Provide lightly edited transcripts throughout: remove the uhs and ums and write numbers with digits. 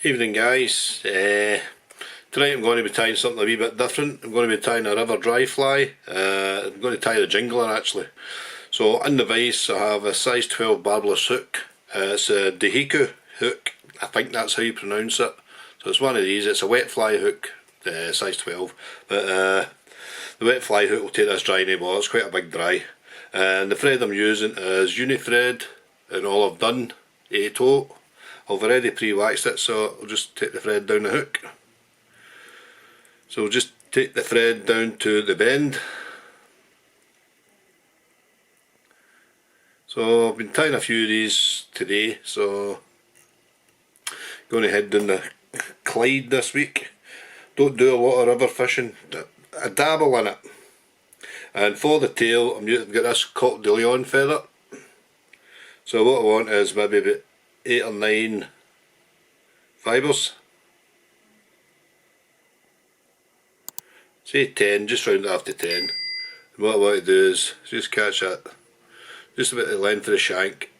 Evening guys, tonight I'm going to be tying something a wee bit different. I'm going to be tying a river Dryfly. I'm going to tie the Jingler actually. So in the vise I have a size 12 barbless hook. It's a Dohiku hook, I think that's how you pronounce it. So it's one of these, it's a wet fly hook, size 12. But the wet fly hook will take this dry in well, it's quite a big dry. And the thread I'm using is uni thread in olive Dunn 8/0. I've already pre-waxed it, so I'll just take the thread down the hook. So we'll just take the thread down to the bend. So I've been tying a few of these today, so going to head down the Clyde this week. Don't do a lot of river fishing, I dabble in it. And for the tail I've got this Coq De Leon feather. So what I want is maybe about 8 or 9 fibres. Say 10, just round it up to 10. And what I want to do is just catch that just about the length of the shank,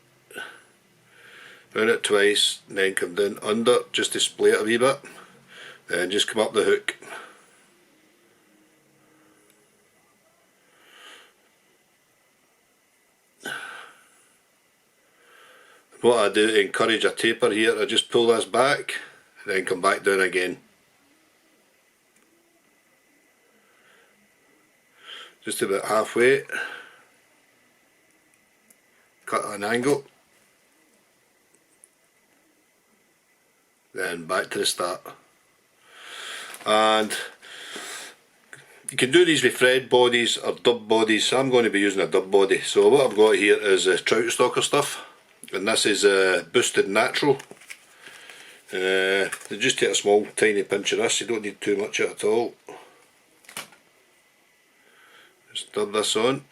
round it twice, and then come down under just to splay it a wee bit, then just come up the hook. What I do to encourage a taper here, I just pull this back and then come back down again. Just about halfway. Cut at an angle. Then back to the start. And you can do these with thread bodies or dub bodies. So I'm going to be using a dub body. So what I've got here is Trout stalker stuff. And this is boosted natural. You just take a small tiny pinch of this, you don't need too much of it at all. Just dub this on.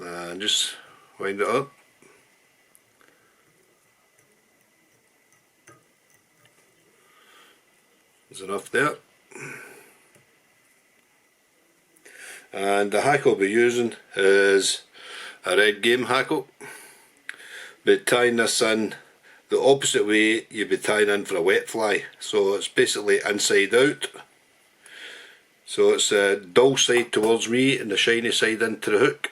And just wind it up. There's enough there. And the hackle I'll be using is a red game hackle. Be tying this in the opposite way you'd be tying in for a wet fly. So it's basically inside out. So it's the dull side towards me and the shiny side into the hook.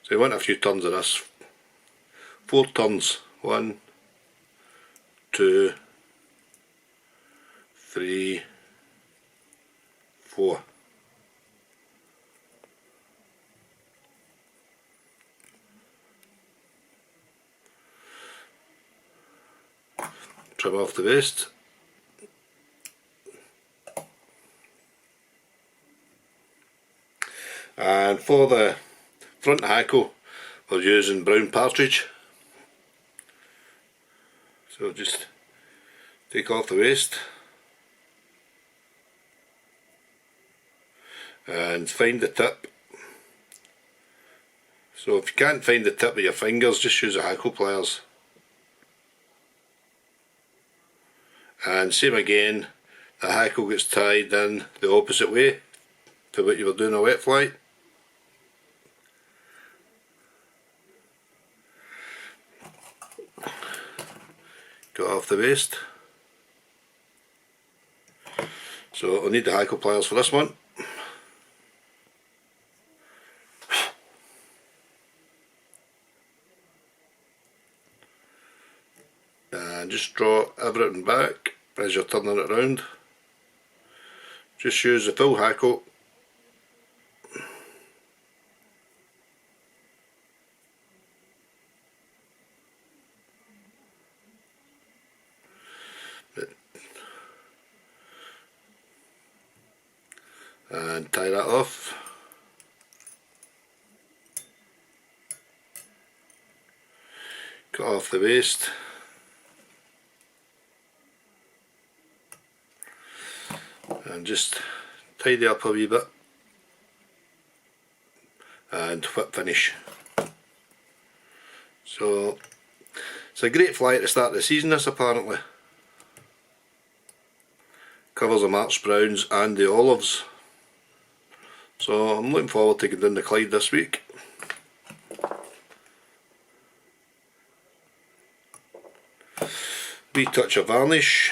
So you want a few turns of this. 4 turns. 1, 2, 3, 4. Trim off the waist. And for the front hackle we're using brown Partridge. So just take off the waist and find the tip. So if you can't find the tip with your fingers, just use the hackle pliers. And same again, the hackle gets tied in the opposite way to what you were doing a wet fly. Got off the waist. So I'll need the hackle pliers for this one. And just draw everything back as you're turning it around. Just use the full hackle. And tie that off. Cut off the waist. And just tidy up a wee bit and whip finish. So it's a great fly at the start of the season, this apparently. covers the March Browns and the Olives. So I'm looking forward to getting down the Clyde this week. Wee touch of varnish.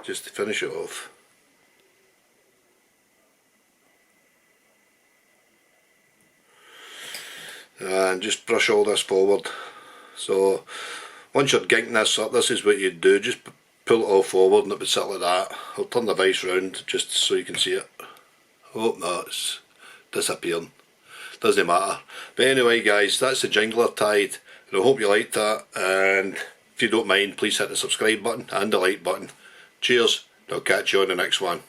Just to finish it off. And just brush all this forward. So once you're ginking this up, this is what you do, just pull it all forward and it would sit like that. I'll turn the vise round just so you can see it. Oh no, it's disappearing. Doesn't matter. But anyway guys, that's the Jingler tied, and I hope you liked that, and if you don't mind, please hit the subscribe button and the like button. Cheers, I'll catch you on the next one.